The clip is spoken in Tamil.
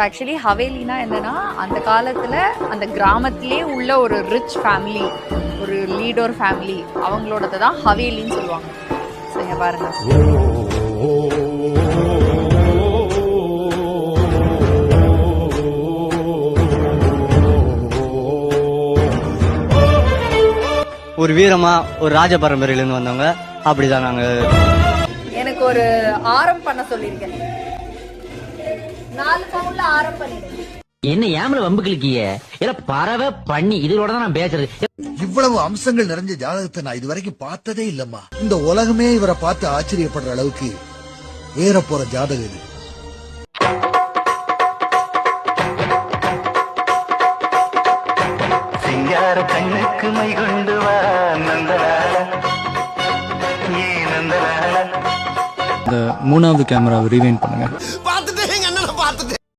ஆக்சுவலி ஹவேலினா என்னன்னா அந்த காலத்துல அந்த கிராமத்திலே உள்ள ஒரு ரிச் ஃபேமிலி, ஒரு லீடர் ஃபேமிலி, அவங்களோடது தான் ஹவேலின்னு சொல்லுவாங்க. சரிங்க பாருங்க. ஒரு வீரமா ஒரு ராஜ பரம்பரையிலேருந்து வந்தவங்க அப்படிதான் நாங்க. எனக்கு ஒரு ஆரம் பண்ண சொல்லியிருக்கேன். 4 பவுன்ல ஆரம் பண்ணிடுங்க. என்ன ஏமல வம்பு கிளிக்கிய இல்ல பறவை பண்ணி இதோட தான் நான் பேசுறது. இவ்வளவு அம்சங்கள் நிறைஞ்ச ஜாதகத்தை நான் இதுவரைக்கும் பார்த்ததே இல்லம்மா. இந்த உலகமே இவரை பார்த்து ஆச்சரியப்படுற அளவுக்கு ஏற போற ஜாதகம் இது. சிங்கார கண்ணுக்கு மை கொண்டு வா நந்தலால, ஏ நந்தலால. இந்த 3வது கேமராவை ரீவைண்ட் பண்ணுங்க.